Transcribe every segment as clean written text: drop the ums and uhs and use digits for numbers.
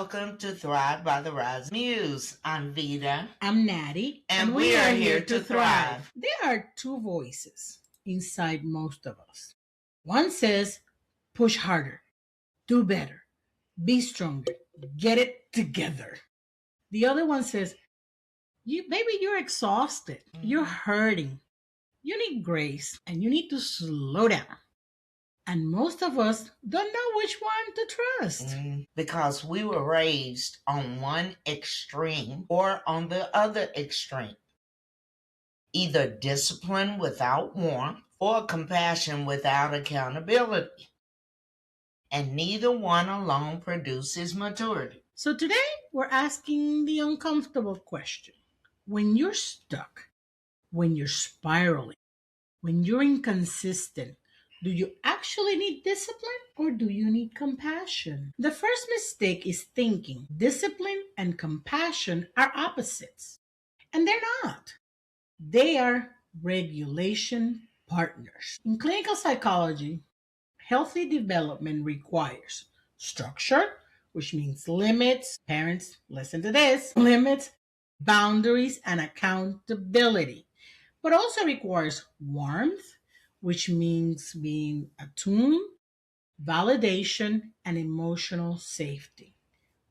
welcome to Thrive by the Rising Muse. I'm Veda. I'm Naty. And we are here to thrive. There are two voices inside most of us. One says, push harder, do better, be stronger, get it together. The other one says, baby, you're exhausted, you're hurting, you need grace, and you need to slow down. And most of us don't know which one to trust. Because we were raised on one extreme or on the other extreme. Either discipline without warmth or compassion without accountability. And neither one alone produces maturity. So today we're asking the uncomfortable question. When you're stuck, when you're spiraling, when you're inconsistent, do you actually need discipline or do you need compassion? The first mistake is thinking discipline and compassion are opposites. And they're not. They are regulation partners. In clinical psychology, healthy development requires structure, which means limits. Parents, listen to this. Limits, boundaries, and accountability. But also requires warmth, which means being attuned, validation, and emotional safety.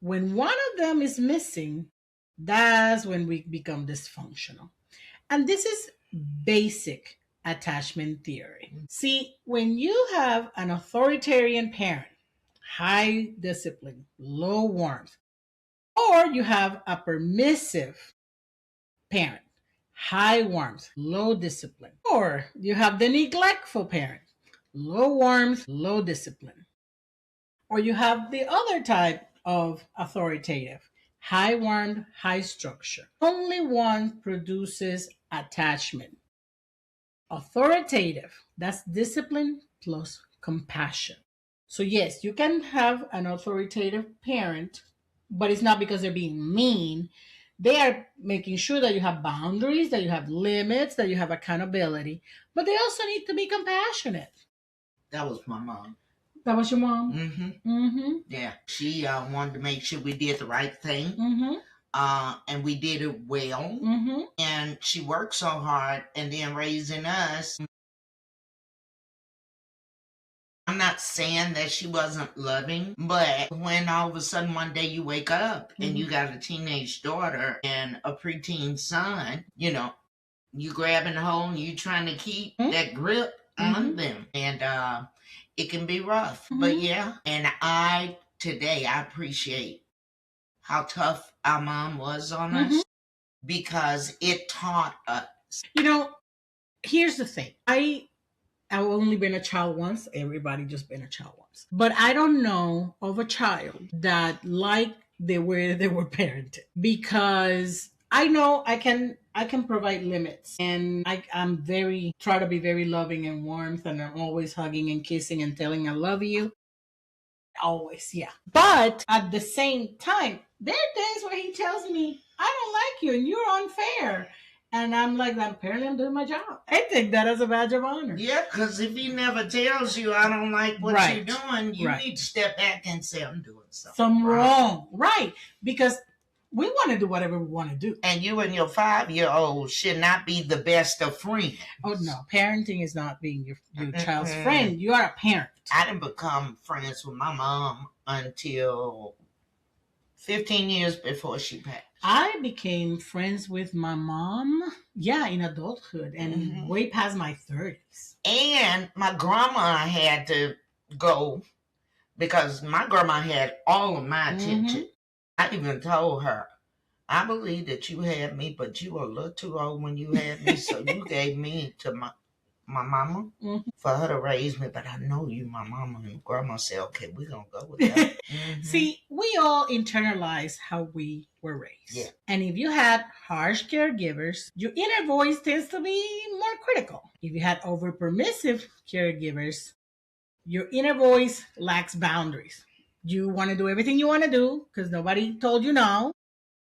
When one of them is missing, that's when we become dysfunctional. And this is basic attachment theory. See, when you have an authoritarian parent, high discipline, low warmth, or you have a permissive parent, high warmth, low discipline. Or you have the neglectful parent, low warmth, low discipline. Or you have the other type of authoritative, high warmth, high structure. Only one produces attachment. Authoritative, that's discipline plus compassion. So yes, you can have an authoritative parent, but it's not because they're being mean. They are making sure that you have boundaries, that you have limits, that you have accountability, but they also need to be compassionate. That was my mom. That was your mom? Yeah. She wanted to make sure we did the right thing. And we did it well. And she worked so hard, and then raising us. I'm not saying that she wasn't loving, but when all of a sudden one day you wake up and you got a teenage daughter and a preteen son, you grabbing hold and you trying to keep that grip on them. And it can be rough. But yeah, and today I appreciate how tough our mom was on us because it taught us. Here's the thing. I've only been a child once. Everybody just been a child once. But I don't know of a child that like they were parented, because I know I can provide limits, and I'm try to be very loving and warmth, and I'm always hugging and kissing and telling I love you. Always, yeah. But at the same time, there are days where he tells me, I don't like you and you're unfair. And I'm like, apparently I'm doing my job. I take that as a badge of honor. Yeah, because if he never tells you, I don't like what you're doing, you need to step back and say, I'm doing something wrong. Right. Because we want to do whatever we want to do. And you and your 5-year-old should not be the best of friends. Oh, no. Parenting is not being your child's friend. You are a parent. I didn't become friends with my mom until 15 years before she passed. I became friends with my mom, in adulthood and way past my 30s. And my grandma had to go because my grandma had all of my attention. I even told her, I believe that you had me, but you were a little too old when you had me, so you gave me to my mama for her to raise me. But I know you, my mama, and grandma said, okay, we're going to go with that. See, we all internalize how we were raised. Yeah. And if you had harsh caregivers, your inner voice tends to be more critical. If you had over-permissive caregivers, your inner voice lacks boundaries. You want to do everything you want to do because nobody told you no,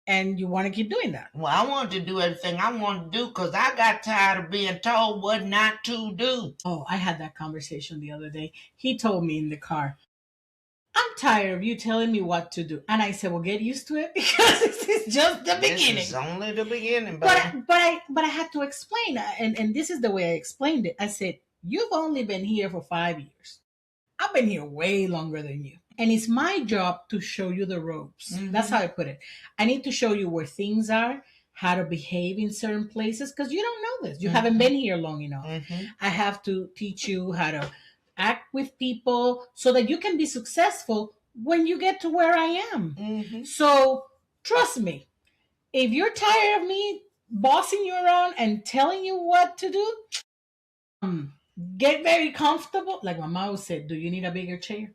and you want to keep doing that. Well, I wanted to do everything I wanted to do because I got tired of being told what not to do. Oh, I had that conversation the other day. He told me in the car, I'm tired of you telling me what to do. And I said, well, get used to it because this is just the beginning. This is only the beginning, but I had to explain, and this is the way I explained it. I said, you've only been here for 5 years. I've been here way longer than you. And it's my job to show you the ropes. Mm-hmm. That's how I put it. I need to show you where things are, how to behave in certain places, because you don't know this. You haven't been here long enough. I have to teach you how to act with people so that you can be successful when you get to where I am. So trust me, if you're tired of me bossing you around and telling you what to do, get very comfortable. Like my mom said, do you need a bigger chair?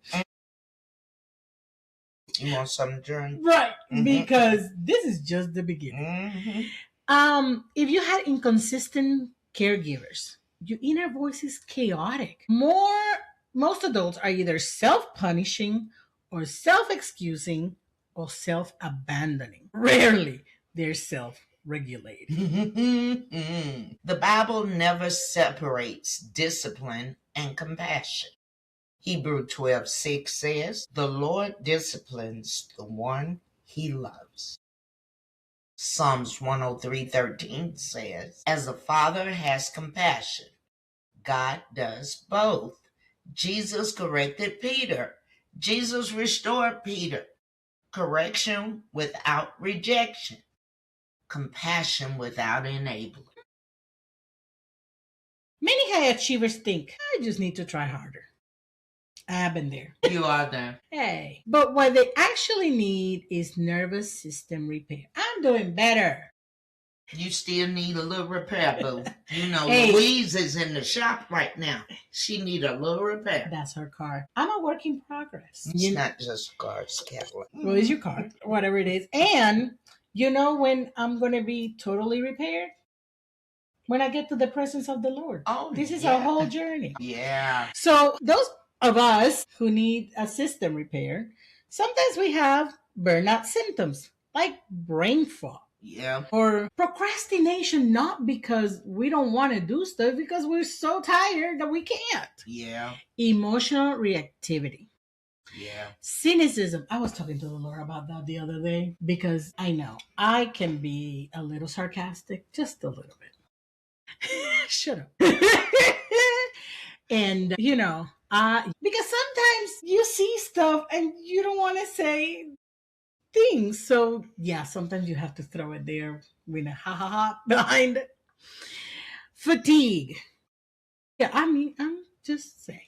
You want something to drink? Right, because this is just the beginning. If you had inconsistent caregivers, your inner voice is chaotic. Most adults are either self-punishing or self-excusing or self-abandoning. Rarely they're self-regulating. The Bible never separates discipline and compassion. Hebrews 12:6 says, the Lord disciplines the one he loves. Psalms 103:13 says, as a father has compassion, God does both. Jesus corrected Peter. Jesus restored Peter. Correction without rejection. Compassion without enabling. Many high achievers think, I just need to try harder. I've been there. You are there. Hey. But what they actually need is nervous system repair. I'm doing better. You still need a little repair, boo. You know, hey. Louise is in the shop right now. She need a little repair. That's her car. I'm a work in progress. It's not just a car, it's Cadillac. Well, it's your car, whatever it is. And you know when I'm going to be totally repaired? When I get to the presence of the Lord. Oh, this is a whole journey. Yeah. So those of us who need a system repair, sometimes we have burnout symptoms like brain fog. Yeah. Or procrastination, not because we don't want to do stuff, because we're so tired that we can't. Yeah. Emotional reactivity. Yeah. Cynicism. I was talking to the Lord about that the other day because I know I can be a little sarcastic, just a little bit. Shut up. And, you know, because sometimes you see stuff and you don't want to say things. So, yeah, sometimes you have to throw it there with a ha behind it. Fatigue. Yeah, I mean, I'm just saying.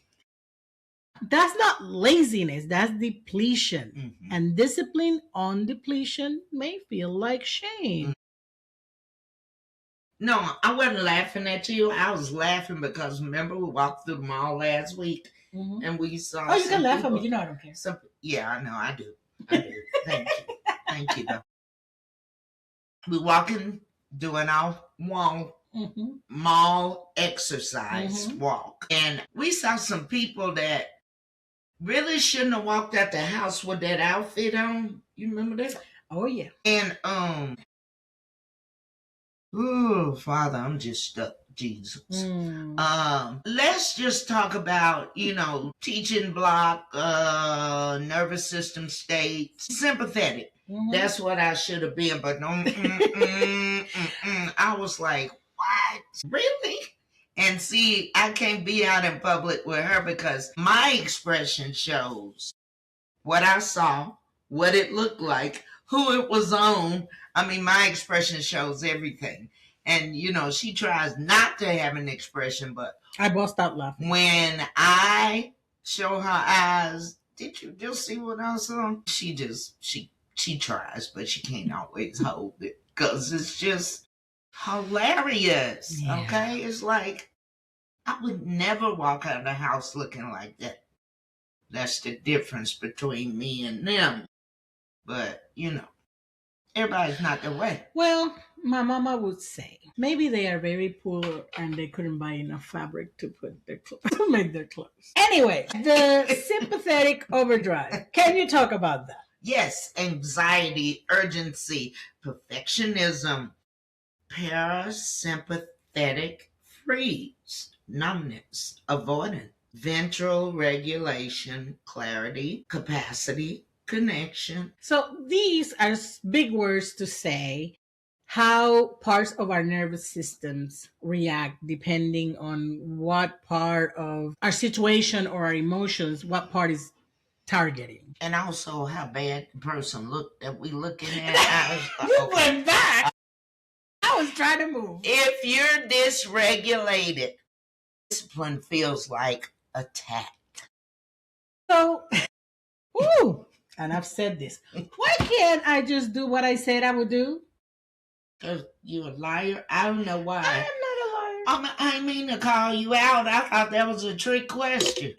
That's not laziness, that's depletion. And discipline on depletion may feel like shame. No, I wasn't laughing at you. I was laughing because remember we walked through the mall last week and we saw. Oh, you can laugh at me. You know I don't care. Yeah, I know. I do. Thank you. Thank you, though. We walking, doing our mall exercise walk. And we saw some people that really shouldn't have walked out the house with that outfit on. You remember that? Oh, yeah. And, oh, Father, I'm just stuck, Jesus. Let's just talk about, you know, teaching block, nervous system state, sympathetic. That's what I should have been, but no, I was like, what? Really? And see, I can't be out in public with her because my expression shows what I saw, what it looked like, who it was on. I mean, my expression shows everything. And, you know, she tries not to have an expression, but I bust out laughing. When I show her eyes, did you just see what I saw? She tries, but she can't always hold it because it's just hilarious. Yeah. Okay? It's like, I would never walk out of the house looking like that. That's the difference between me and them. But, you know, everybody's not the way. Well, my mama would say maybe they are very poor and they couldn't buy enough fabric to put their to make their clothes. Anyway, the sympathetic overdrive. Can you talk about that? Yes, anxiety, urgency, perfectionism, parasympathetic freeze, numbness, avoidance, ventral regulation, clarity, capacity, connection. So these are big words to say how parts of our nervous systems react depending on what part of our situation or our emotions, what part is targeting. And also how bad the person looked that we looking at. You went back. I was trying to move. If you're dysregulated, discipline feels like attack. So, ooh, and I've said this. Why can't I just do what I said I would do? Because you're a liar. I don't know why. I am not a liar. I mean to call you out. I thought that was a trick question.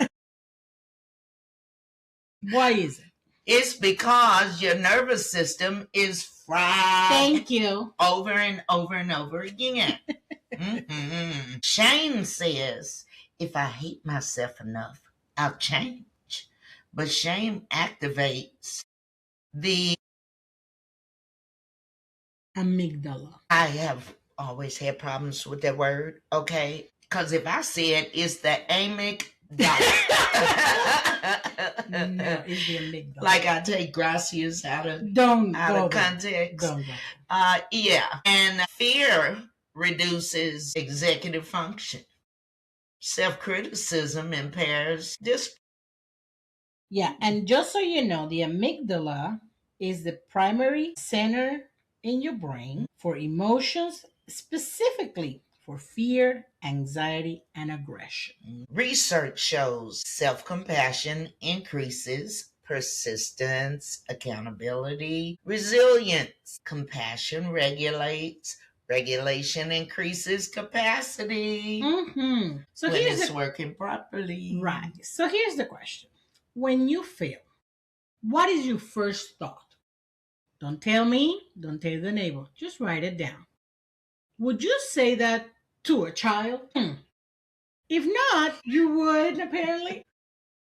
Why is it? It's because your nervous system is fried. Thank you. Over and over and over again. Shame says, if I hate myself enough, I'll change. But shame activates the amygdala. I have always had problems with that word, okay? Because if I said it's the amygdala. No, it's the amygdala. Like I take gracias out of context. Don't. Yeah. And fear reduces executive function. Self-criticism impairs discipline. Yeah, and just so you know, the amygdala is the primary center in your brain for emotions, specifically for fear, anxiety, and aggression. Research shows self-compassion increases persistence, accountability, resilience. Compassion regulates. Regulation increases capacity. So when it's working properly. Right. So here's the question. When you fail, what is your first thought? Don't tell me. Don't tell the neighbor. Just write it down. Would you say that to a child? If not, you would, apparently.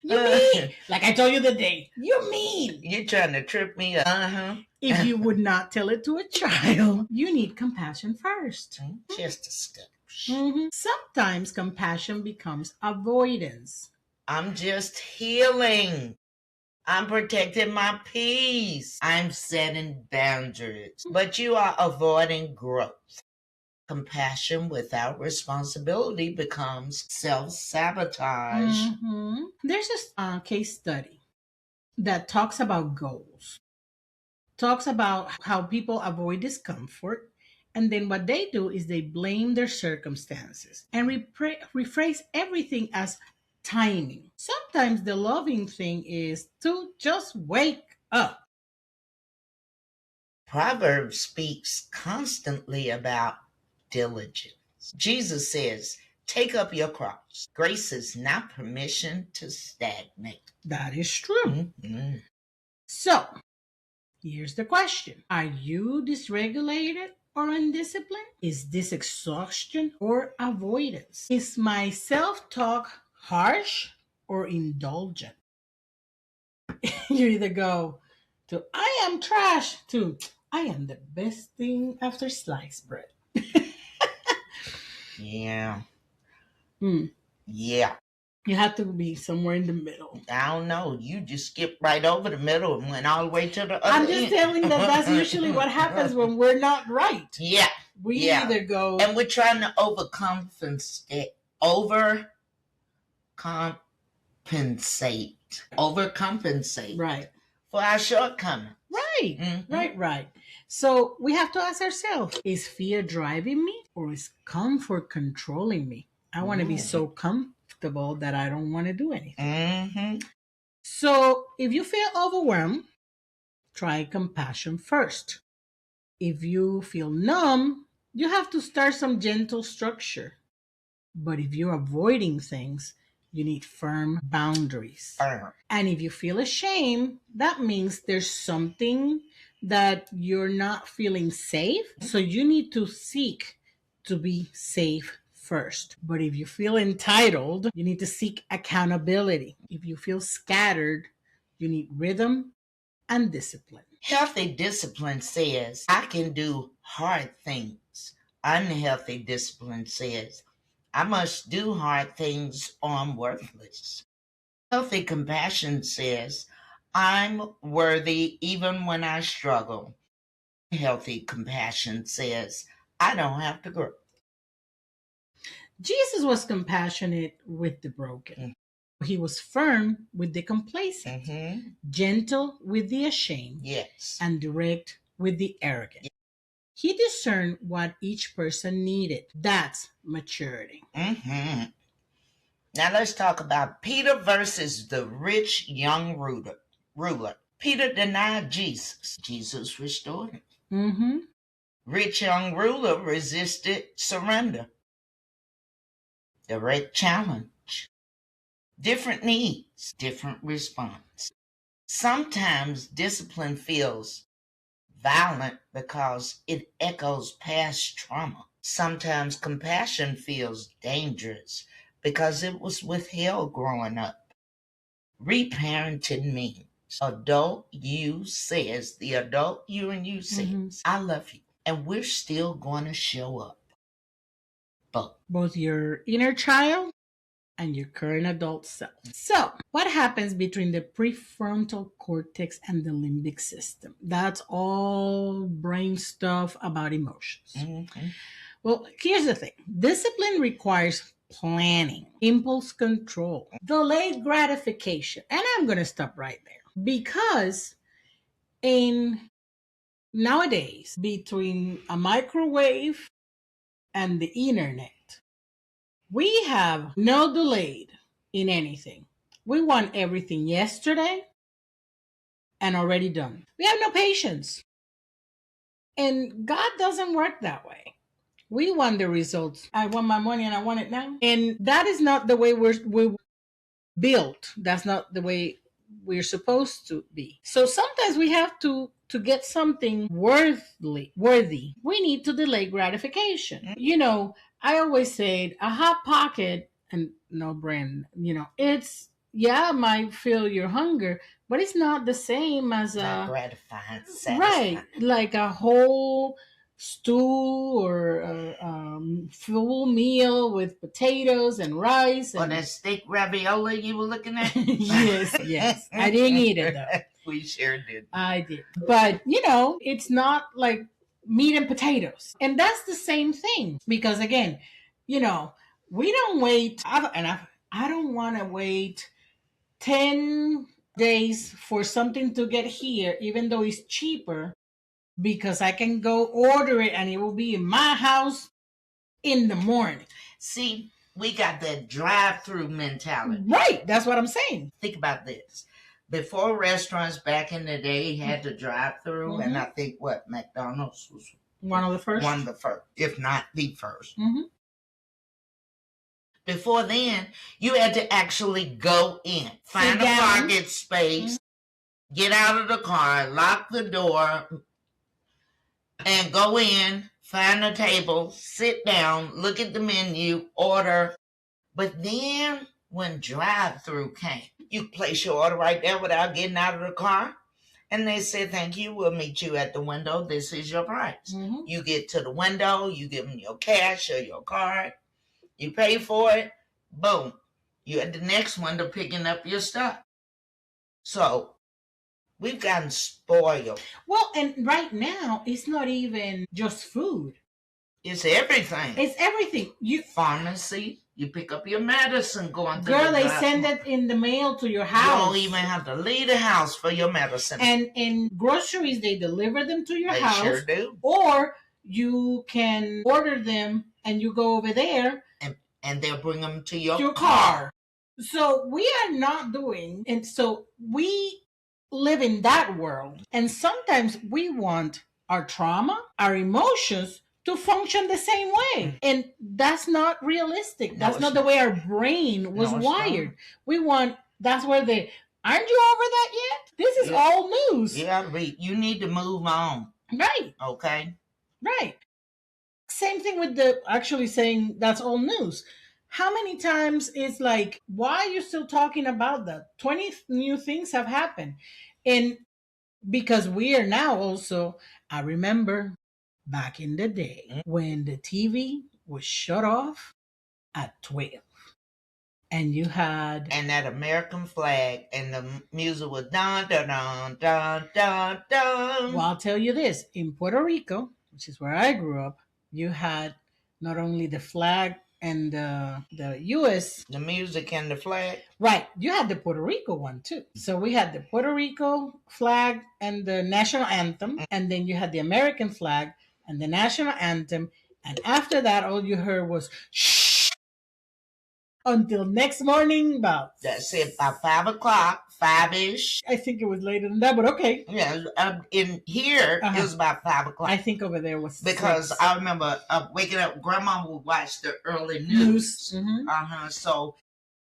You mean? Like I told you the day. You mean? You're trying to trip me up. If you would not tell it to a child, you need compassion first. Just a step. Sometimes compassion becomes avoidance. I'm just healing. I'm protecting my peace. I'm setting boundaries. But you are avoiding growth. Compassion without responsibility becomes self-sabotage. There's a case study that talks about goals. Talks about how people avoid discomfort. And then what they do is they blame their circumstances and rephrase everything as timing. Sometimes the loving thing is to just wake up. Proverbs speaks constantly about diligence. Jesus says, take up your cross. Grace is not permission to stagnate. That is true. So, here's the question. Are you dysregulated or undisciplined? Is this exhaustion or avoidance? Is my self-talk harsh or indulgent? You either go to I am trash to I am the best thing after sliced bread. Yeah. Yeah. You have to be somewhere in the middle. I don't know. You just skipped right over the middle and went all the way to the other I'm just telling that's usually what happens when we're not right. Yeah. We either go... And we're trying to overcompensate. Overcompensate. Right. For our shortcomings. Right. Right. So we have to ask ourselves, is fear driving me or is comfort controlling me? I want to be so comfortable that I don't want to do anything. So if you feel overwhelmed, try compassion first. If you feel numb, you have to start some gentle structure. But if you're avoiding things, you need firm boundaries. And if you feel ashamed, that means there's something that you're not feeling safe. So you need to seek to be safe first. But if you feel entitled, you need to seek accountability. If you feel scattered, you need rhythm and discipline. Healthy discipline says, I can do hard things. Unhealthy discipline says, I must do hard things or I'm worthless. Healthy compassion says, I'm worthy even when I struggle. Healthy compassion says, I don't have to grow. Jesus was compassionate with the broken. He was firm with the complacent, gentle with the ashamed, Yes. and direct with the arrogant. He discerned what each person needed. That's maturity. Now let's talk about Peter versus the rich young ruler. Peter denied Jesus. Jesus restored him. Rich young ruler resisted surrender. Direct challenge. Different needs, different response. Sometimes discipline feels violent because it echoes past trauma. Sometimes compassion feels dangerous because it was withheld growing up. Reparenting means adult you says, the adult you and you says, I love you. And we're still going to show up. Both your inner child and your current adult self. So, what happens between the prefrontal cortex and the limbic system? That's all brain stuff about emotions. Well, here's the thing, discipline requires planning, impulse control, delayed gratification. And I'm going to stop right there because in nowadays, between a microwave and the internet, we have no delayed in anything. We want everything yesterday and already done. We have no patience. And God doesn't work that way. We want the results. I want my money and I want it now. And that is not the way we're built. That's not the way we're supposed to be. So sometimes we have to get something worthy. We need to delay gratification. You know, I always say a hot pocket and no brand, you know, it's might fill your hunger, but it's not the same as not gratifying, satisfying. Right, like a whole stew or a full meal with potatoes and rice. Or that steak ravioli you were looking at? Yes. I didn't eat it though. We sure did. I did. But, you know, it's not like meat and potatoes. And that's the same thing. Because again, you know, we don't wait. I don't want to wait 10 days for something to get here, even though it's cheaper, because I can go order it and it will be in my house in the morning. See, we got that drive-through mentality. Right. That's what I'm saying. Think about this. Before restaurants back in the day had the drive-through, and I think McDonald's was one of the first, if not the first. Before then, you had to actually go in, find a parking space, get out of the car, lock the door, and go in, find a table, sit down, look at the menu, order. But then when drive-through came, you place your order right there without getting out of the car. And they said, thank you, we'll meet you at the window. This is your price. You get to the window, you give them your cash or your card. You pay for it, boom. You're at the next window picking up your stuff. So we've gotten spoiled. Well, and right now, it's not even just food. It's everything. It's everything. Pharmacy, you pick up your medicine going to Girl, they send it in the mail to your house. You don't even have to leave the house for your medicine. And in groceries, they deliver them to your house. They sure do. Or you can order them and you go over there. And they'll bring them to your car. So we are not doing, and so we live in that world. And sometimes we want our trauma, our emotions to function the same way. And that's not realistic. That's not the way our brain was wired. We want, that's where aren't you over that yet? This is all news. You need to move on. Right. Okay. Right. Same thing with actually saying that's all news. How many times it's like, why are you still talking about that? 20 new things have happened. And because we are now also, I remember back in the day when the TV was shut off at 12. And you had... And that American flag, and the music was dun dun dun dun dun dun. Well, I'll tell you this. In Puerto Rico, which is where I grew up, you had not only the flag and the U.S. The music and the flag. Right. You had the Puerto Rico one, too. So we had the Puerto Rico flag and the national anthem. And then you had the American flag and the national anthem. And after that, all you heard was shh until next morning about... That's it, about 5 o'clock, 5-ish. I think it was later than that, but okay. Yeah, in here, it was about 5 o'clock. I think over there was because 6. I remember waking up. Grandma would watch the early news. Mm-hmm. So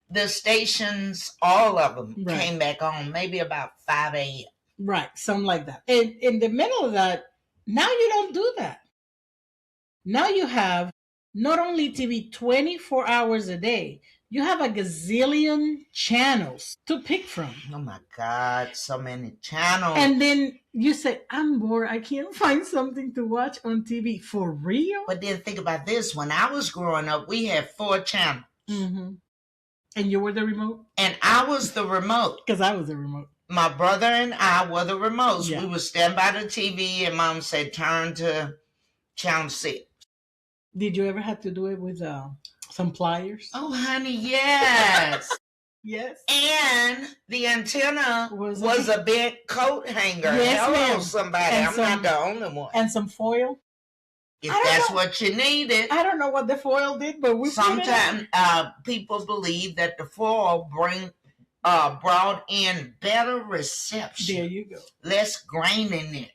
the stations, all of them, Right. came back on maybe about 5 a.m. Right, something like that. And in the middle of that, now you don't do that. Now you have not only TV 24 hours a day, you have a gazillion channels to pick from. Oh my God, so many channels. And then you say, I'm bored. I can't find something to watch on TV. For real? But then think about this. When I was growing up, we had 4 channels. Mm-hmm. And you were the remote? And I was the remote. Because I was the remote. My brother and I were the remotes. Yeah. We would stand by the TV and Mom said, turn to channel 6. Did you ever have to do it with some pliers? Oh, honey, yes. Yes. And the antenna was a big coat hanger. Yes, Hello, ma'am. somebody. And I'm not the only one. And some foil. If that's what you needed. I don't know what the foil did, but we sometimes people believe that the foil brought in better reception. There you go. Less graininess.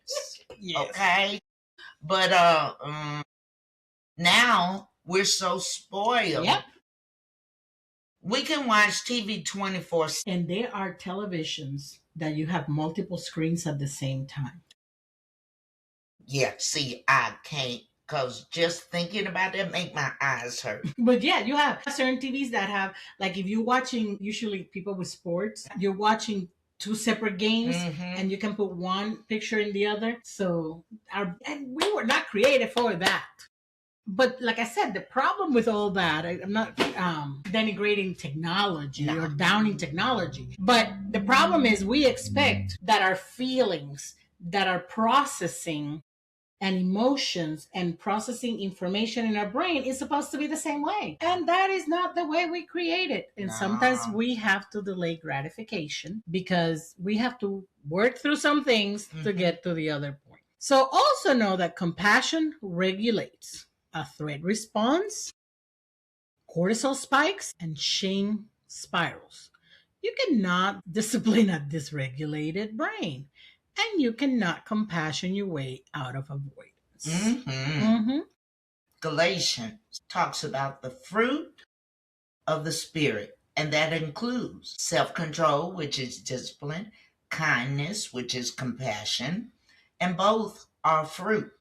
Yes. Okay? But now we're so spoiled. Yep. We can watch TV 24/7. And there are televisions that you have multiple screens at the same time. Yeah, see, I can't, because just thinking about it make my eyes hurt. But yeah, you have certain TVs that have, like if you're watching, usually people with sports, you're watching 2 separate games, and you can put one picture in the other. So, and we were not created for that. But like I said, the problem with all that, I'm not denigrating technology or downing technology, but the problem is we expect that our feelings, that our processing and emotions and processing information in our brain is supposed to be the same way. And that is not the way we create it. And sometimes we have to delay gratification because we have to work through some things to get to the other point. So also know that compassion regulates a threat response, cortisol spikes, and shame spirals. You cannot discipline a dysregulated brain, and you cannot compassion your way out of avoidance. Galatians talks about the fruit of the Spirit, and that includes self-control, which is discipline, kindness, which is compassion, and both are fruit.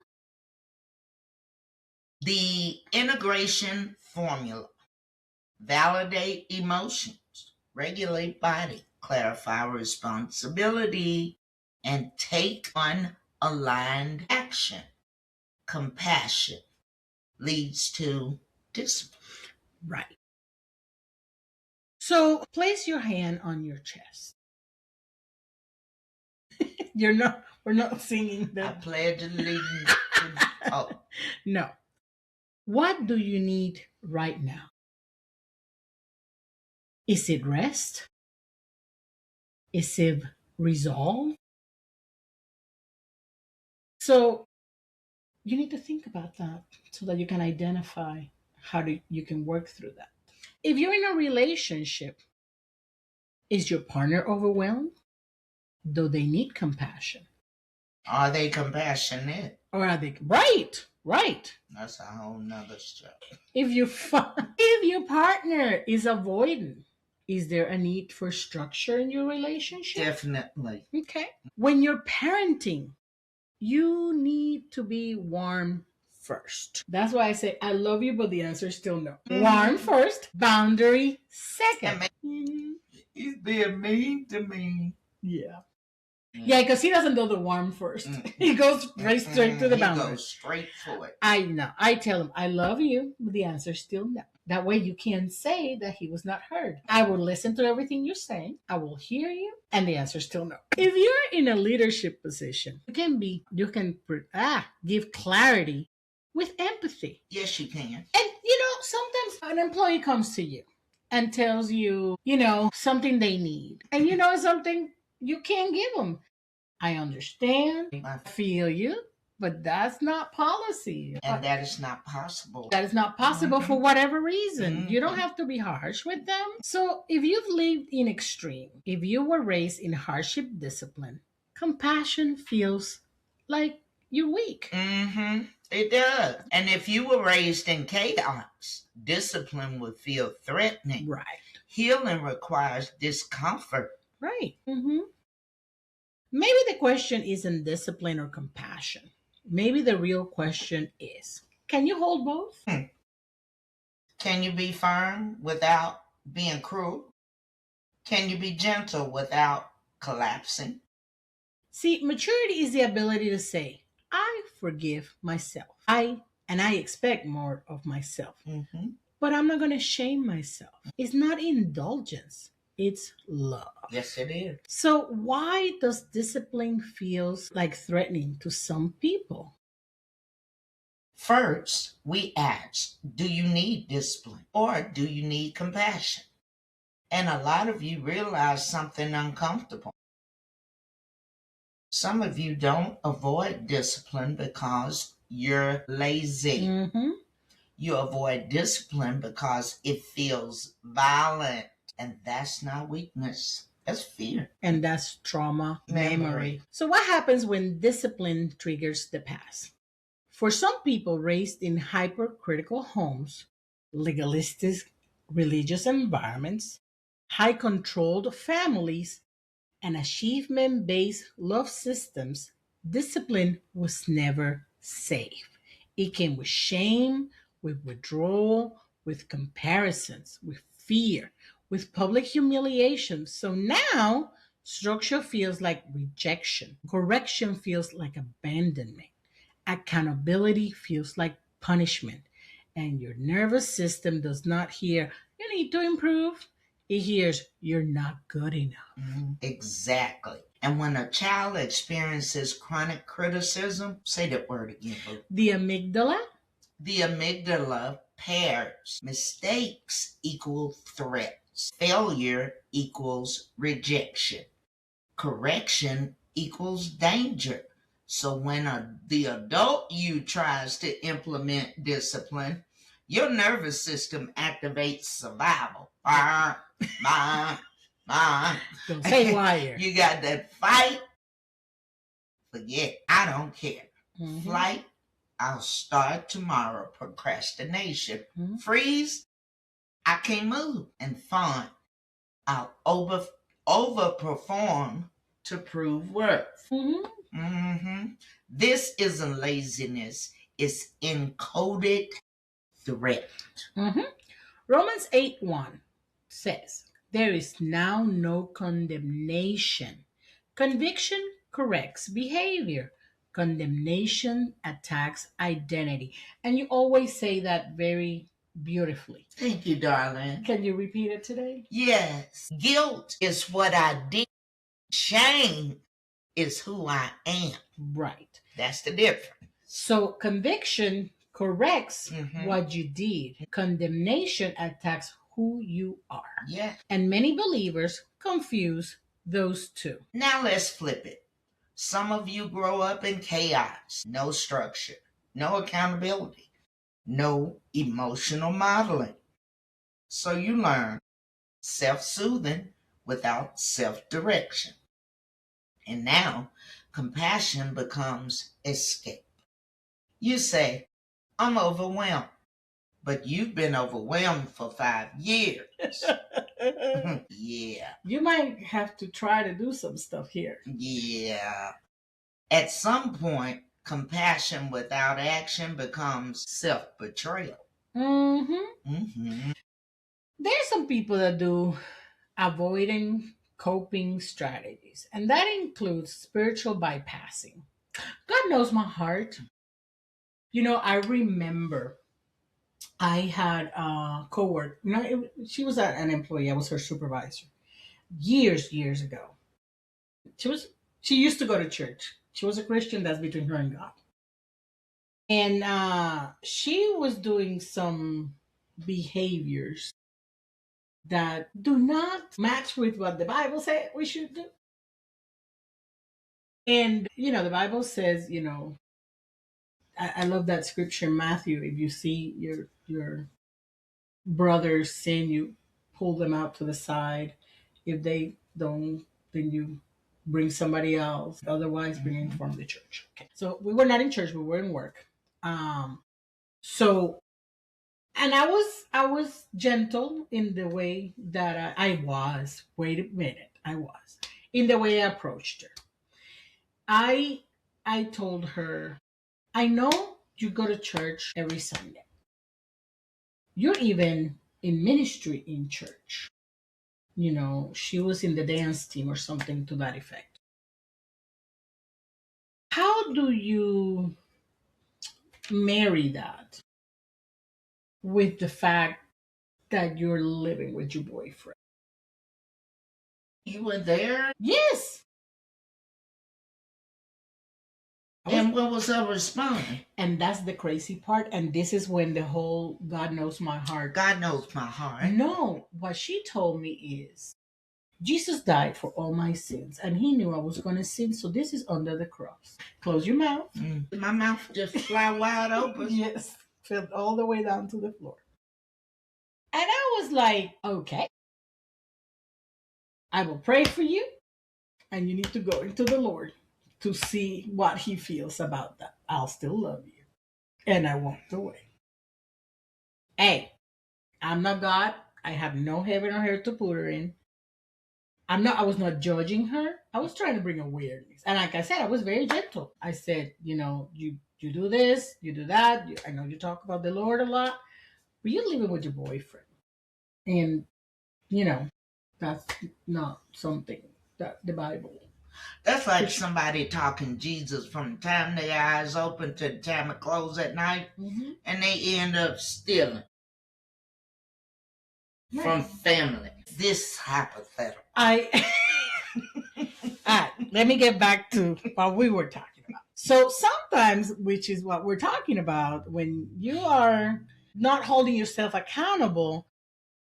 The integration formula: validate emotions, regulate body, clarify responsibility, and take unaligned action. Compassion leads to discipline. Right. So place your hand on your chest. We're not singing that. I pledge allegiance to No. What do you need right now? Is it rest? Is it resolve? So you need to think about that so that you can identify how you can work through that. If you're in a relationship, is your partner overwhelmed? Do they need compassion? Are they compassionate? Or are they... Right. That's a whole nother show. If your partner is avoidant, is there a need for structure in your relationship? Definitely. Okay. When you're parenting, you need to be warm first. That's why I say I love you, but the answer is still no. Warm first, boundary second. He's being mean to me. Yeah. Yeah, because he doesn't do the warm first. He goes straight to the boundary. He goes straight for it. I know. I tell him, I love you, but the answer is still no. That way you can say that he was not heard. I will listen to everything you're saying. I will hear you. And the answer is still no. If you're in a leadership position, you can give clarity with empathy. Yes, you can. And sometimes an employee comes to you and tells you, something they need. And something you can't give them. I understand. I feel you, but that's not policy. And that is not possible. That is not possible for whatever reason. You don't have to be harsh with them. So, if you've lived in extreme, if you were raised in hardship discipline, compassion feels like you're weak. It does. And if you were raised in chaos, discipline would feel threatening. Right. Healing requires discomfort. Right. Maybe the question isn't discipline or compassion. Maybe the real question is, can you hold both? Can you be firm without being cruel? Can you be gentle without collapsing? See, maturity is the ability to say, I forgive myself. I expect more of myself. But I'm not going to shame myself. It's not indulgence. It's love. Yes, it is. So why does discipline feels like threatening to some people? First, we ask, do you need discipline or do you need compassion? And a lot of you realize something uncomfortable. Some of you don't avoid discipline because you're lazy. You avoid discipline because it feels violent. And that's not weakness. That's fear. And that's trauma memory. So what happens when discipline triggers the past? For some people raised in hypercritical homes, legalistic religious environments, high controlled families, and achievement based love systems, discipline was never safe. It came with shame, with withdrawal, with comparisons, with fear, with public humiliation. So now, structure feels like rejection, correction feels like abandonment, accountability feels like punishment, and your nervous system does not hear, you need to improve. It hears, you're not good enough. Exactly. And when a child experiences chronic criticism, say that word again, Boo. The amygdala? The amygdala pairs mistakes equal threats, failure equals rejection, correction equals danger. So when the adult you tries to implement discipline, your nervous system activates survival. Goes haywire. You got that fight, forget, I don't care. Flight, I'll start tomorrow. Procrastination, freeze, I can't move. And fawn, I'll overperform to prove worth. This isn't laziness, it's encoded threat. Romans 8:1 says, there is now no condemnation. Conviction corrects behavior. Condemnation attacks identity. And you always say that very beautifully. Thank you, darling. Can you repeat it today? Yes. Guilt is what I did. Shame is who I am. Right. That's the difference. So conviction corrects what you did. Condemnation attacks who you are. Yeah. And many believers confuse those two. Now let's flip it. Some of you grow up in chaos, no structure, no accountability, no emotional modeling. So you learn self-soothing without self-direction. And now compassion becomes escape. You say, I'm overwhelmed, but you've been overwhelmed for 5 years. Yeah. You might have to try to do some stuff here. Yeah. At some point, compassion without action becomes self-betrayal. There's some people that do avoiding coping strategies, and that includes spiritual bypassing. God knows my heart. I remember I had a coworker. She was an employee. I was her supervisor years ago. She was she used to go to church. She was a Christian. That's between her and God. And she was doing some behaviors that do not match with what the Bible said we should do. And the Bible says, I love that scripture in Matthew. If you see your brothers sin, you pull them out to the side. If they don't, then you bring somebody else. Otherwise, bring them from the church. Okay. So we were not in church; we were in work. So, and I was gentle in the way that I was. Wait a minute, I was in the way I approached her. I I told her, I know you go to church every Sunday. You're even in ministry in church. She was in the dance team or something to that effect. How do you marry that with the fact that you're living with your boyfriend? You were there? Yes. And what was her response? And that's the crazy part. And this is when the whole God knows my heart. God knows my heart. No, what she told me is Jesus died for all my sins, and he knew I was going to sin, so this is under the cross. Close your mouth. My mouth just fly wide open. Yes, filled all the way down to the floor. And I was like, okay, I will pray for you, and you need to go into the Lord to see what he feels about that. I'll still love you. And I walked away. Hey, I'm not God. I have no heaven or hell to put her in. I was not judging her. I was trying to bring awareness. And like I said, I was very gentle. I said, you do this, you do that. I know you talk about the Lord a lot, but you're living with your boyfriend. And, you know, that's not something that the Bible. That's like somebody talking Jesus from the time their eyes open to the time it close at night, and they end up stealing from family. This hypothetical. All right, let me get back to what we were talking about. So sometimes, which is what we're talking about, when you are not holding yourself accountable,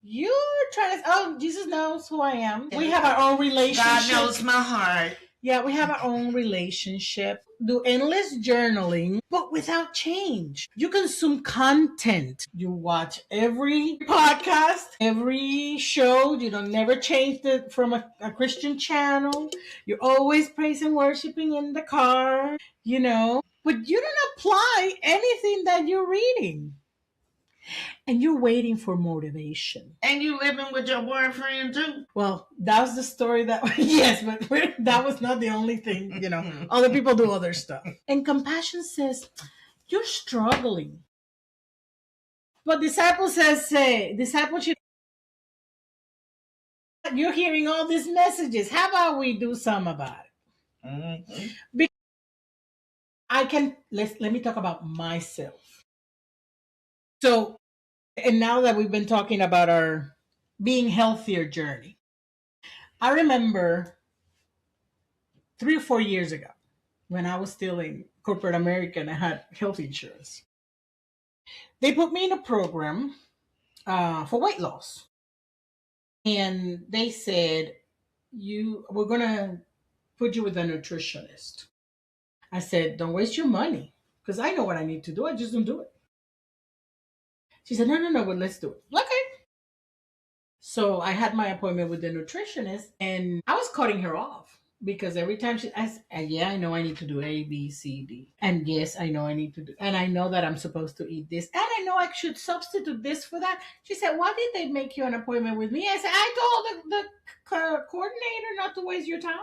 you're trying to, oh, Jesus knows who I am. We have our own relationship. God knows my heart. Yeah, we have our own relationship. Do endless journaling, but without change. You consume content. You watch every podcast, every show. You don't never change from a Christian channel. You're always praising and worshiping in the car, but you don't apply anything that you're reading. And you're waiting for motivation. And you living with your boyfriend too? Well, that was the story that, yes, but that was not the only thing, Other people do other stuff. And compassion says, you're struggling. But discipleship, you're hearing all these messages. How about we do something about it? Because let me talk about myself. So, and now that we've been talking about our being healthier journey, I remember 3 or 4 years ago when I was still in corporate America and I had health insurance. They put me in a program for weight loss. And they said, we're going to put you with a nutritionist. I said, don't waste your money because I know what I need to do. I just don't do it. She said, no, well, let's do it. Okay. So I had my appointment with the nutritionist and I was cutting her off because every time she asked, yeah, I know I need to do A, B, C, D. And yes, I know I need to do, and I know that I'm supposed to eat this. And I know I should substitute this for that. She said, why did they make you an appointment with me? I said, I told the coordinator not to waste your time.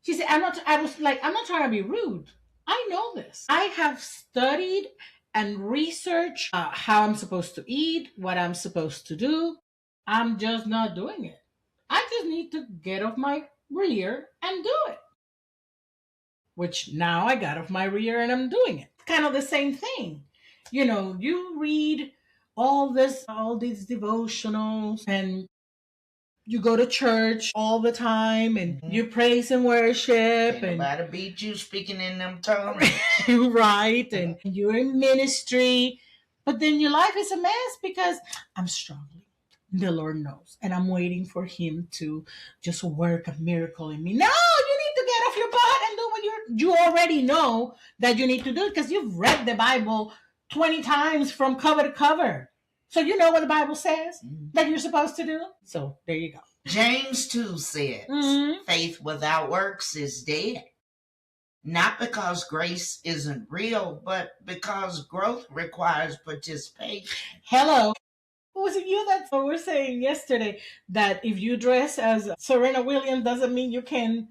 She said, I'm not trying to be rude. I know this. I have studied and researched how I'm supposed to eat, what I'm supposed to do. I'm just not doing it. I just need to get off my rear and do it. Which now I got off my rear and I'm doing it. Kind of the same thing. You read all these devotionals, and you go to church all the time, and you praise and worship, Ain't and nobody beat you speaking in them tongues. right, and you're in ministry, but then your life is a mess because I'm struggling. The Lord knows, and I'm waiting for Him to just work a miracle in me. No, you need to get off your butt and do what you already know that you need to do, because you've read the Bible 20 times from cover to cover. So you know what the Bible says that you're supposed to do. So there you go. James 2 says, faith without works is dead. Not because grace isn't real, but because growth requires participation. Hello. Was it you that were saying yesterday that if you dress as Serena Williams doesn't mean you can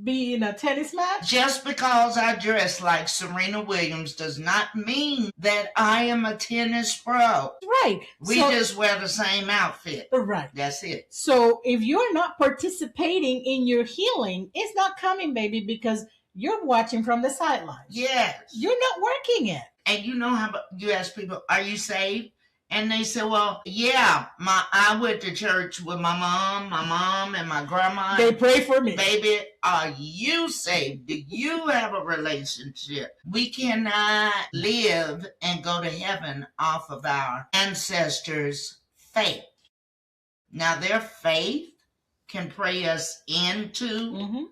be in a tennis match? Just because I dress like Serena Williams does not mean that I am a tennis pro. Right. We just wear the same outfit. Right. That's it. So if you're not participating in your healing, it's not coming, baby, because you're watching from the sidelines. Yes. You're not working it. And you know how you ask people, are you saved? And they say, well, yeah, I went to church with my mom and my grandma. They pray for me. Baby, are you saved? Do you have a relationship? We cannot live and go to heaven off of our ancestors' faith. Now, their faith can pray us into,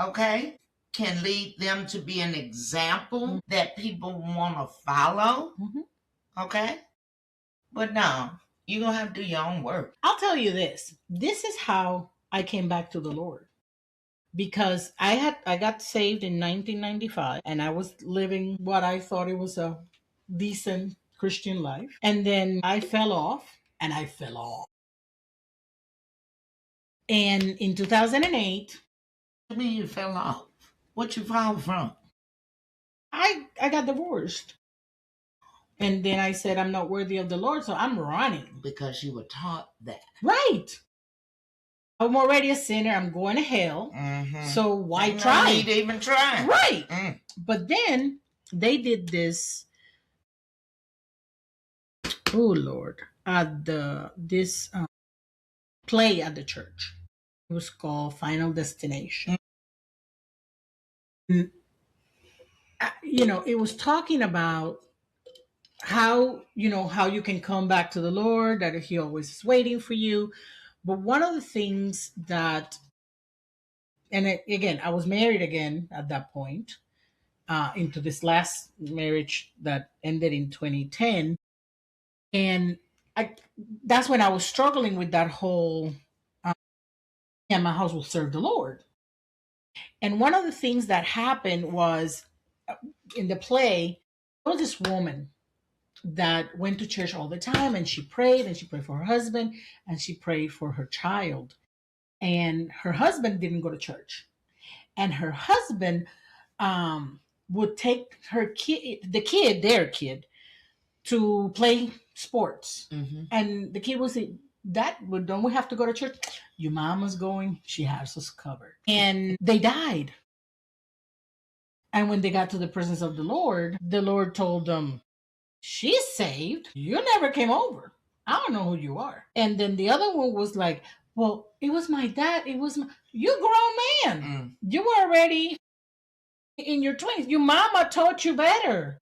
okay, can lead them to be an example that people want to follow, okay? But no, you're going to have to do your own work. I'll tell you this. This is how I came back to the Lord. Because I got saved in 1995, and I was living what I thought it was a decent Christian life. And then I fell off, and I fell off. And in 2008... What do you mean you fell off? What you fall from? I got divorced. And then I said, I'm not worthy of the Lord, so I'm running. Because you were taught that. Right. I'm already a sinner. I'm going to hell. So why try? No need to even try. Right. But then they did this. Oh, Lord. This play at the church. It was called Final Destination. It was talking about how you can come back to the Lord, that He always is waiting for you. But one of the things that, again, I was married again at that point, into this last marriage that ended in 2010. And that's when I was struggling with that whole, and my house will serve the Lord. And one of the things that happened was, in the play, there was this woman that went to church all the time, and she prayed for her husband, and she prayed for her child. And her husband didn't go to church. And her husband would take their kid, to play sports. And the kid would say, don't we have to go to church? Your mama's going, she has us covered. And they died. And when they got to the presence of the Lord told them, she's saved. You never came over. I don't know who you are. And then the other one was like, well, it was my dad. You grown man. You were already in your 20s. Your mama taught you better.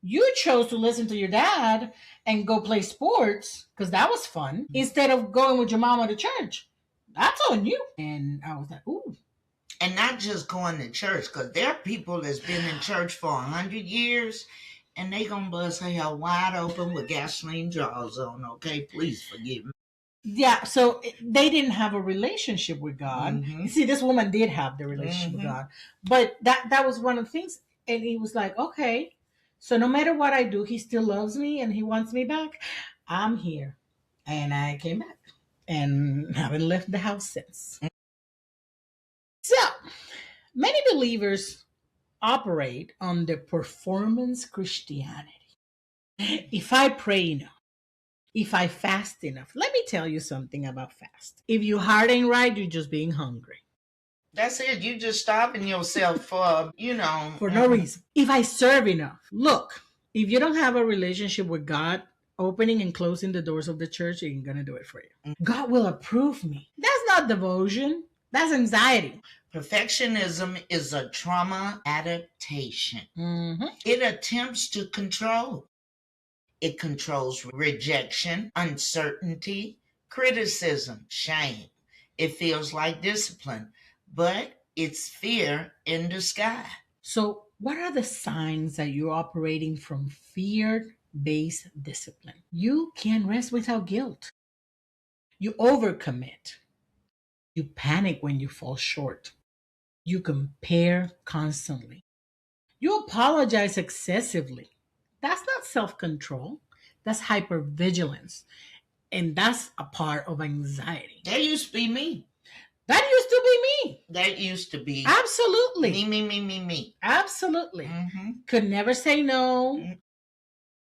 You chose to listen to your dad and go play sports because that was fun, instead of going with your mama to church. That's on you. And I was like, ooh. And not just going to church, because there are people that's been in church for 100 years, and they gonna bust hell wide open with gasoline jaws on, okay? Please forgive me. Yeah, so they didn't have a relationship with God. You see, this woman did have the relationship with God. But that was one of the things. And he was like, okay, so no matter what I do, He still loves me and He wants me back. I'm here. And I came back and haven't left the house since. So, many believers operate on the performance Christianity. If I pray enough, if I fast enough. Let me tell you something about fast. If your heart ain't right, you're just being hungry. That's it. You just stopping yourself for, for no reason. If I serve enough. Look, If you don't have a relationship with God, opening and closing the doors of the church ain't gonna do it for you. God will approve me. That's not devotion. That's anxiety. Perfectionism is a trauma adaptation. It attempts to control. It controls rejection, uncertainty, criticism, shame. It feels like discipline, but it's fear in disguise. So, what are the signs that you're operating from fear based discipline? You can't rest without guilt. You overcommit. You panic when you fall short. You compare constantly. You apologize excessively. That's not self control, that's hypervigilance. And that's a part of anxiety. That used to be me. That used to be me. That used to be Absolutely. Me. Absolutely. Could never say no,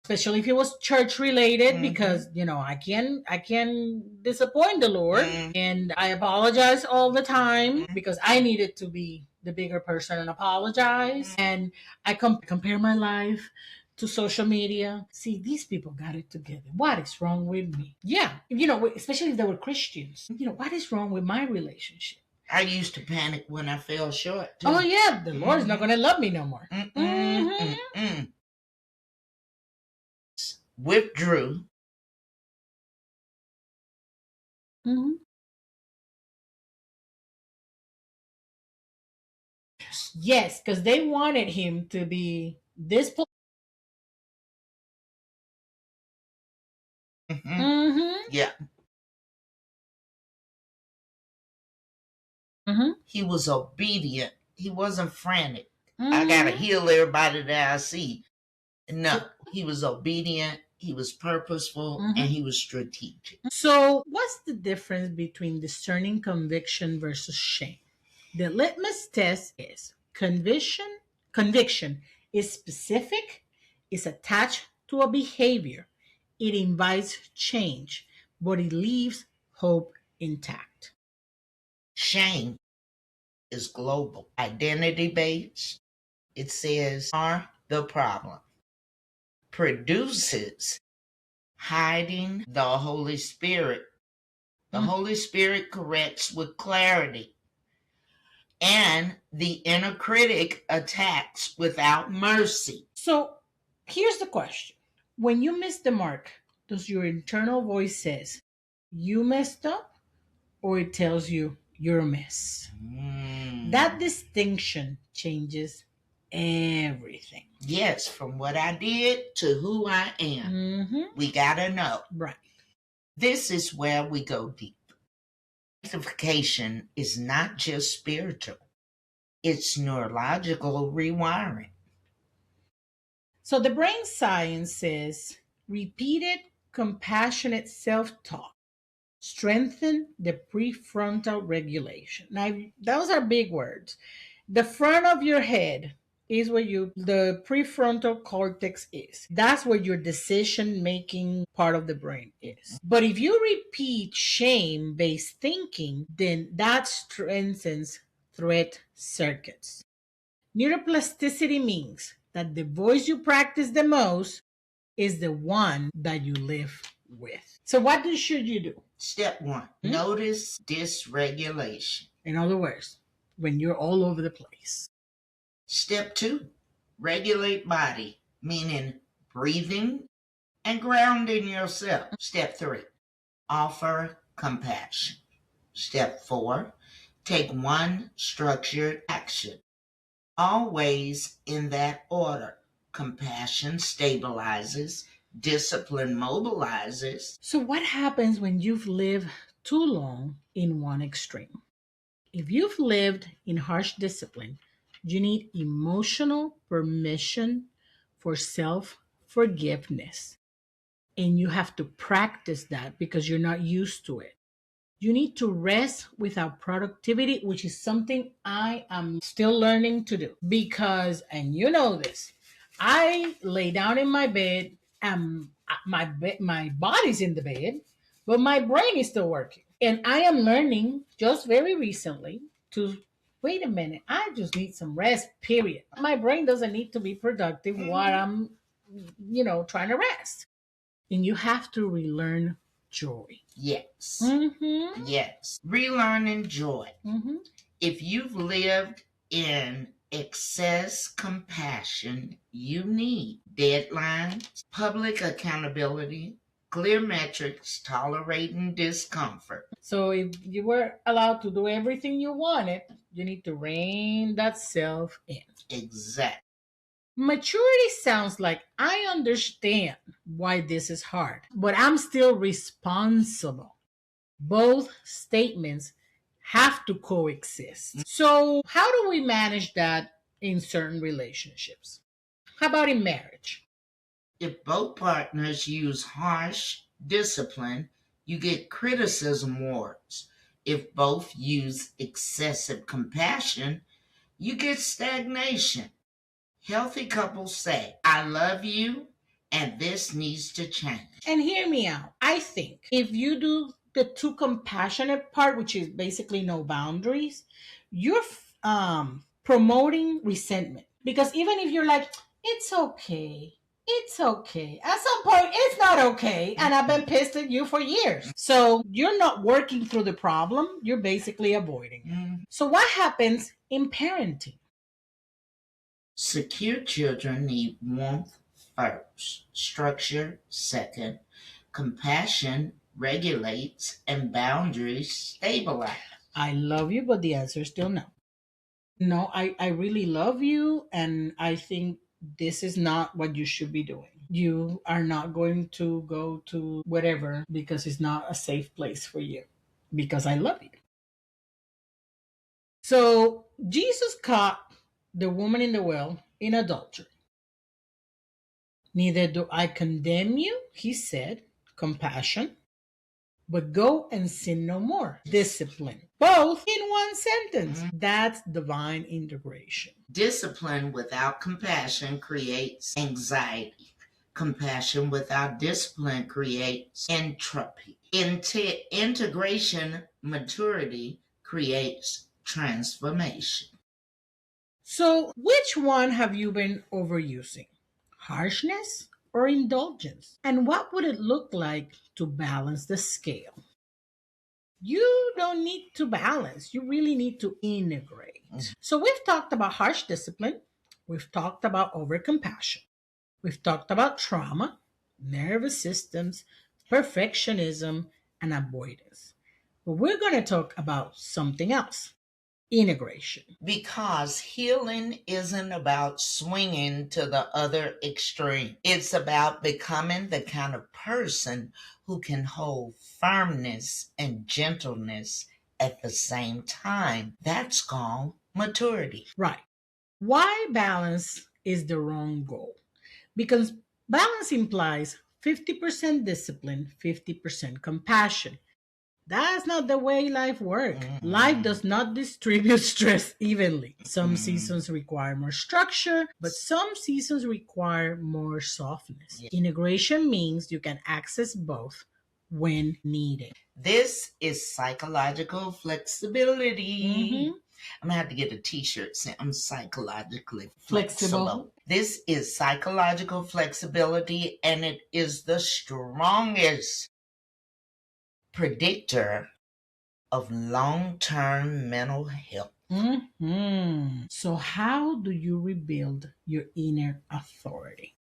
especially if it was church related, because I can disappoint the Lord, and I apologize all the time because I needed to be the bigger person and apologize. And I compare my life to social media. See, these people got it together. What is wrong with me? Yeah, especially if they were Christians. What is wrong with my relationship? I used to panic when I fell short, too. Oh yeah, the Lord's not going to love me no more. Withdrew. Yes, because they wanted him to be this. Yeah. He was obedient. He wasn't frantic. I gotta heal everybody that I see. No, he was obedient, he was purposeful, and he was strategic. So, what's the difference between discerning conviction versus shame? The litmus test is conviction. Conviction is specific, is attached to a behavior, it invites change, but it leaves hope intact. Shame is global, identity based. It says, are the problem. Produces hiding the Holy Spirit. The Holy Spirit corrects with clarity. And the inner critic attacks without mercy. So here's the question. When you miss the mark, does your internal voice says you messed up, or it tells you you're a mess? That distinction changes everything. Yes, from what I did to who I am. We gotta know. Right. This is where we go deep. Sanctification is not just spiritual, it's neurological rewiring. So the brain science says repeated compassionate self-talk strengthen the prefrontal regulation. Now those are big words. The front of your head is where the prefrontal cortex is. That's where your decision making part of the brain is. But if you repeat shame based thinking, then that strengthens threat circuits. Neuroplasticity means that the voice you practice the most is the one that you live with. So what should you do? Step one, notice dysregulation. In other words, when you're all over the place. Step two, regulate body, meaning breathing and grounding yourself. Step three, offer compassion. Step four, take one structured action. Always in that order. Compassion stabilizes, discipline mobilizes. So, what happens when you've lived too long in one extreme? If you've lived in harsh discipline, you need emotional permission for self forgiveness. And you have to practice that because you're not used to it. You need to rest without productivity, which is something I am still learning to do. Because, and you know this, I lay down in my bed and my body's in the bed, but my brain is still working. And I am learning just very recently to wait a minute, I just need some rest, period. My brain doesn't need to be productive while I'm trying to rest. And you have to relearn joy. Yes. Mm-hmm. Yes. Relearning joy. Mm-hmm. If you've lived in excess compassion, you need deadlines, public accountability, clear metrics, tolerating discomfort. So if you were allowed to do everything you wanted, you need to rein that self in. Exactly. Maturity sounds like I understand why this is hard, but I'm still responsible. Both statements have to coexist. So, how do we manage that in certain relationships? How about in marriage? If both partners use harsh discipline, you get criticism wars. If both use excessive compassion, you get stagnation. Healthy couples say, I love you and this needs to change. And hear me out. I think if you do the too compassionate part, which is basically no boundaries, you're promoting resentment. Because even if you're like, it's okay. At some point, it's not okay. And I've been pissed at you for years. So you're not working through the problem. You're basically avoiding it. So what happens in parenting? Secure children need warmth first, structure second, compassion regulates, and boundaries stabilize. I love you, but the answer is still no. No, I really love you, and I think this is not what you should be doing. You are not going to go to whatever because it's not a safe place for you because I love you. So Jesus caught the woman in the well in adultery. Neither do I condemn you, he said, compassion, but go and sin no more. Discipline. Both in one sentence. That's divine integration. Discipline without compassion creates anxiety. Compassion without discipline creates entropy. Integration, maturity creates transformation. So, which one have you been overusing? Harshness or indulgence? And what would it look like to balance the scale? You don't need to balance, you really need to integrate. So, we've talked about harsh discipline, we've talked about overcompassion, we've talked about trauma, nervous systems, perfectionism, and avoidance. But we're going to talk about something else: integration. Because healing isn't about swinging to the other extreme. It's about becoming the kind of person who can hold firmness and gentleness at the same time. That's called maturity. Right. Why balance is the wrong goal? Because balance implies 50% discipline, 50% compassion. That's not the way life works. Life does not distribute stress evenly. Some seasons require more structure, but some seasons require more softness. Integration means you can access both when needed. This is psychological flexibility. I'm gonna have to get a t-shirt saying I'm psychologically flexible. This is psychological flexibility, and it is the strongest predictor of long-term mental health. So, how do you rebuild your inner authority?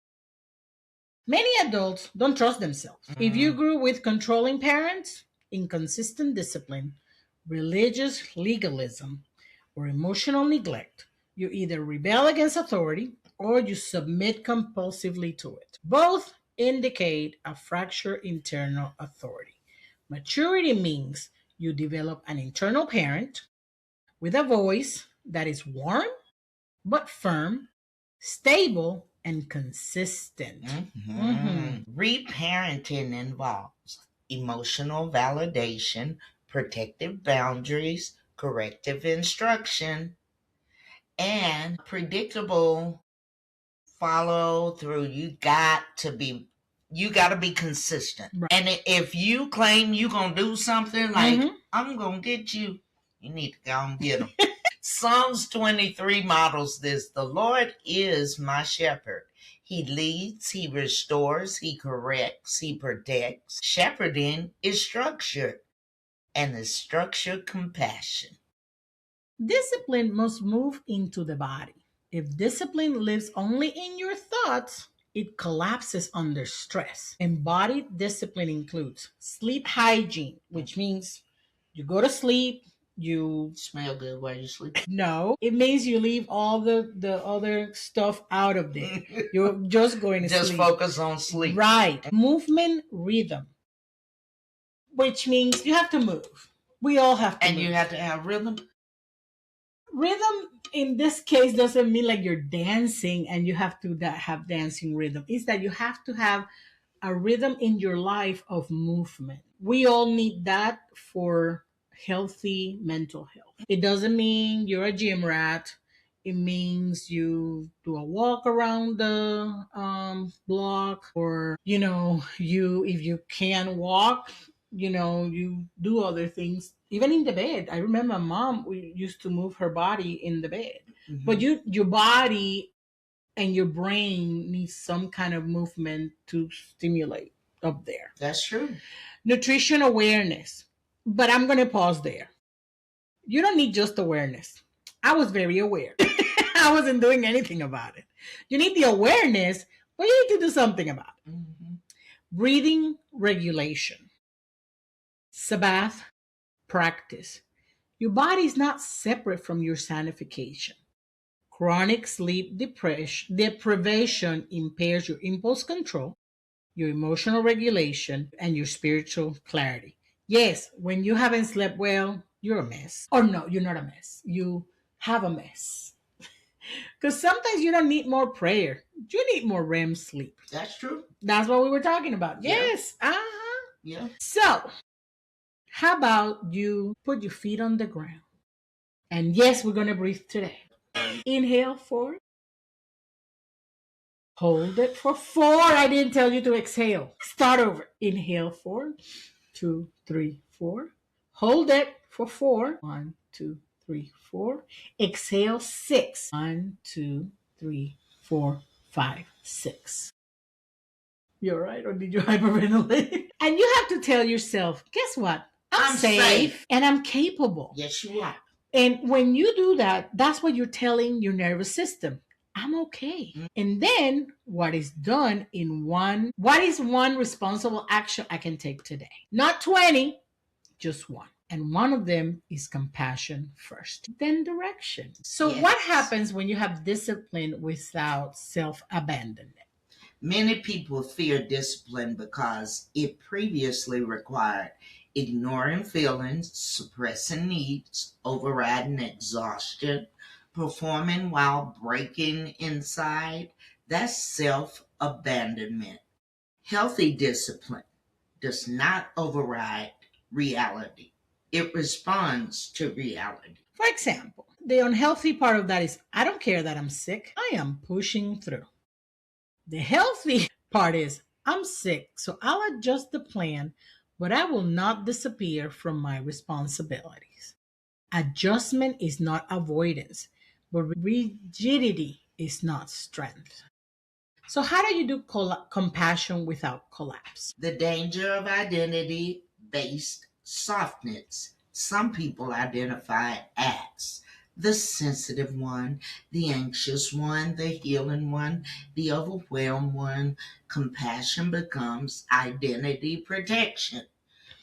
Many adults don't trust themselves. If you grew with controlling parents, inconsistent discipline, religious legalism, or emotional neglect, you either rebel against authority or you submit compulsively to it. Both indicate a fractured internal authority. Maturity means you develop an internal parent with a voice that is warm but firm, stable, and consistent. Reparenting involves emotional validation, protective boundaries, corrective instruction, and predictable follow through. You got to be consistent. Right. And if you claim you're going to do something like, I'm going to get you, you need to go and get them. Psalms 23 models this. The Lord is my shepherd. He leads, he restores, he corrects, he protects. Shepherding is structure, and the structure compassion. Discipline must move into the body. If discipline lives only in your thoughts, it collapses under stress. Embodied discipline includes sleep hygiene, which means you go to sleep, you Smell good while you sleep. no, it means you leave all the other stuff out of there. You're just going to Just sleep. focus on sleep. Right. Movement rhythm, which means you have to move. We all have to And move. you have to have rhythm. Rhythm in this case doesn't mean like you're dancing and you have to have dancing rhythm. It's that you have to have a rhythm in your life of movement. We all need that for healthy mental health. It doesn't mean you're a gym rat. It means you do a walk around the block, or you if you can walk, you do other things. Even in the bed, I remember mom we used to move her body in the bed. Mhm. But your body and your brain needs some kind of movement to stimulate up there. That's true. Nutrition awareness. But I'm going to pause there. You don't need just awareness. I was very aware. I wasn't doing anything about it. You need the awareness, but you need to do something about it. Mm-hmm. Breathing regulation. Sabbath practice. Your body is not separate from your sanification. Chronic sleep deprivation impairs your impulse control, your emotional regulation, and your spiritual clarity. Yes, when you haven't slept well, you're a mess. Or no, you're not a mess. You have a mess. Because sometimes you don't need more prayer. You need more REM sleep. That's true. That's what we were talking about. Yeah. Yes. Uh-huh. Yeah. So, how about you put your feet on the ground? And yes, we're going to breathe today. Inhale 4. Hold it for 4. I didn't tell you to exhale. Start over. Inhale 4. 2, 3, 4. Hold it for 4. 1, 2, 3, 4. Exhale 6. 1, 2, 3, 4, 5, 6. You're right, or did you hyperventilate? And you have to tell yourself, guess what? I'm safe and I'm capable. Yes, you are. And when you do that, that's what you're telling your nervous system. I'm okay. Mm-hmm. And then what is one responsible action I can take today? Not 20, just one. And one of them is compassion first, then direction. So yes. What happens when you have discipline without self-abandonment? Many people fear discipline because it previously required ignoring feelings, suppressing needs, overriding exhaustion, performing while breaking inside. That's self-abandonment. Healthy discipline does not override reality. It responds to reality. For example, the unhealthy part of that is, I don't care that I'm sick. I am pushing through. The healthy part is, I'm sick, so I'll adjust the plan, but I will not disappear from my responsibilities. Adjustment is not avoidance, but rigidity is not strength. So, how do you do compassion without collapse? The danger of identity based softness. Some people identify as the sensitive one, the anxious one, the healing one, the overwhelmed one. Compassion becomes identity protection.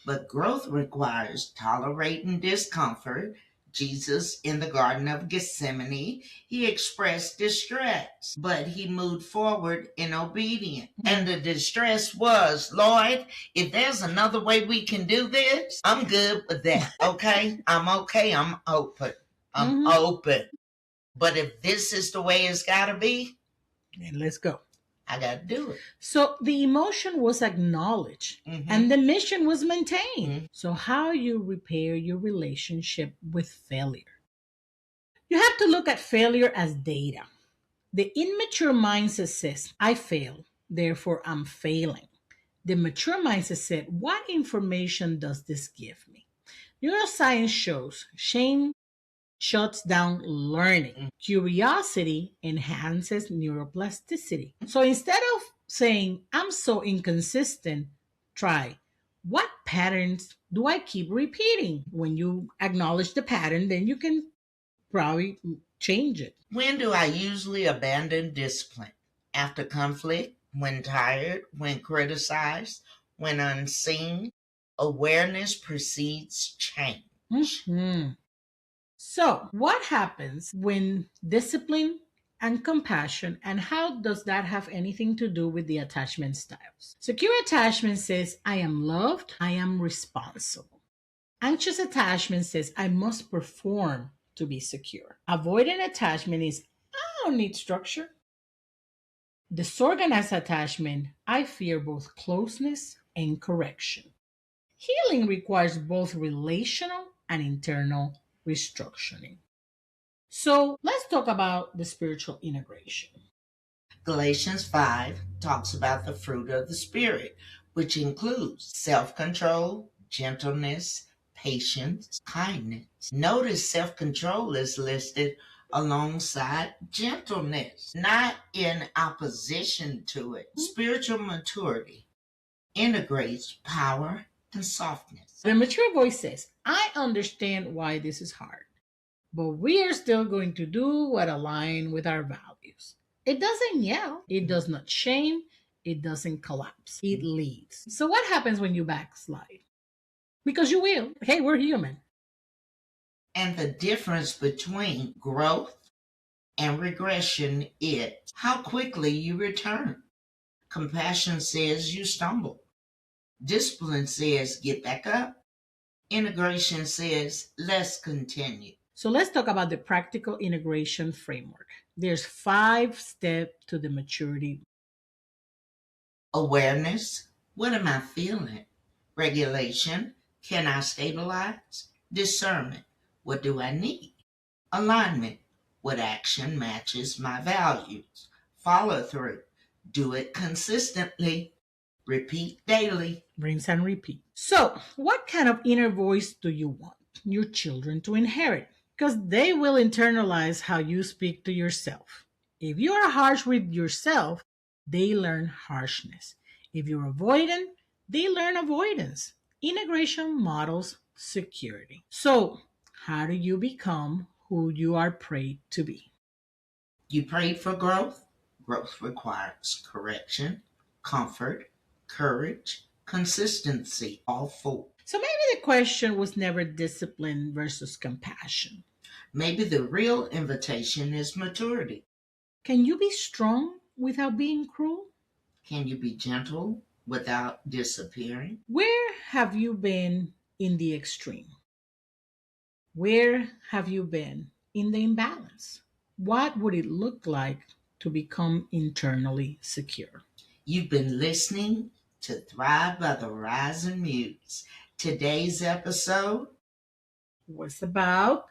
But growth requires tolerating discomfort. Jesus in the Garden of Gethsemane, he expressed distress, but he moved forward in obedience. And the distress was, Lord, if there's another way we can do this, I'm good with that. Okay? I'm okay. I'm open. I'm open. But if this is the way it's got to be, then let's go. I got to do it. So the emotion was acknowledged and the mission was maintained. So how you repair your relationship with failure? You have to look at failure as data. The immature mindset says, I failed, therefore I'm failing. The mature mindset said, what information does this give me? Neuroscience shows shame shuts down learning. Curiosity enhances neuroplasticity. So instead of saying, I'm so inconsistent, try, what patterns do I keep repeating? When you acknowledge the pattern, then you can probably change it. When do I usually abandon discipline? After conflict, when tired, when criticized, when unseen. Awareness precedes change. Mhm. So, what happens when discipline and compassion, and how does that have anything to do with the attachment styles? Secure attachment says, I am loved, I am responsible. Anxious attachment says, I must perform to be secure. Avoidant attachment is, I don't need structure. Disorganized attachment, I fear both closeness and correction. Healing requires both relational and internal restructuring. So let's talk about the spiritual integration. Galatians 5 talks about the fruit of the Spirit, which includes self control, gentleness, patience, kindness. Notice self control is listed alongside gentleness, not in opposition to it. Spiritual maturity integrates power and softness. The mature voice says, I understand why this is hard, but we are still going to do what aligns with our values. It doesn't yell, it does not shame, it doesn't collapse, it leads. So, what happens when you backslide? Because you will. Hey, we're human. And the difference between growth and regression is how quickly you return. Compassion says you stumble. Discipline says get back up. Integration says let's continue. So let's talk about the practical integration framework. There's 5 steps to the maturity. Awareness, what am I feeling? Regulation, can I stabilize? Discernment, what do I need? Alignment, what action matches my values? Follow through, do it consistently. Repeat daily. Rinse and repeat. So, what kind of inner voice do you want your children to inherit? Because they will internalize how you speak to yourself. If you are harsh with yourself, they learn harshness. If you're avoidant, they learn avoidance. Integration models security. So, how do you become who you are prayed to be? You prayed for growth. Growth requires correction, comfort, courage, consistency, all four. So maybe the question was never discipline versus compassion. Maybe the real invitation is maturity. Can you be strong without being cruel? Can you be gentle without disappearing? Where have you been in the extreme? Where have you been in the imbalance? What would it look like to become internally secure? You've been listening to Thrive by the Rising Muse. Today's episode, Was about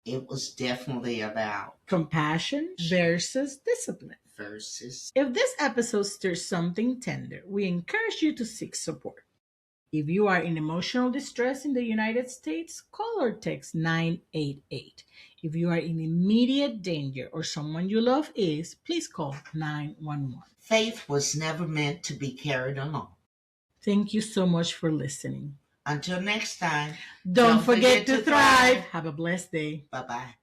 it was definitely about compassion versus discipline. verses. If this episode stirs something tender, we encourage you to seek support. If you are in emotional distress in the United States, call or text 988. If you are in immediate danger or someone you love is, please call 911. Faith was never meant to be carried alone. Thank you so much for listening. Until next time, Don't forget to thrive. Have a blessed day. Bye bye.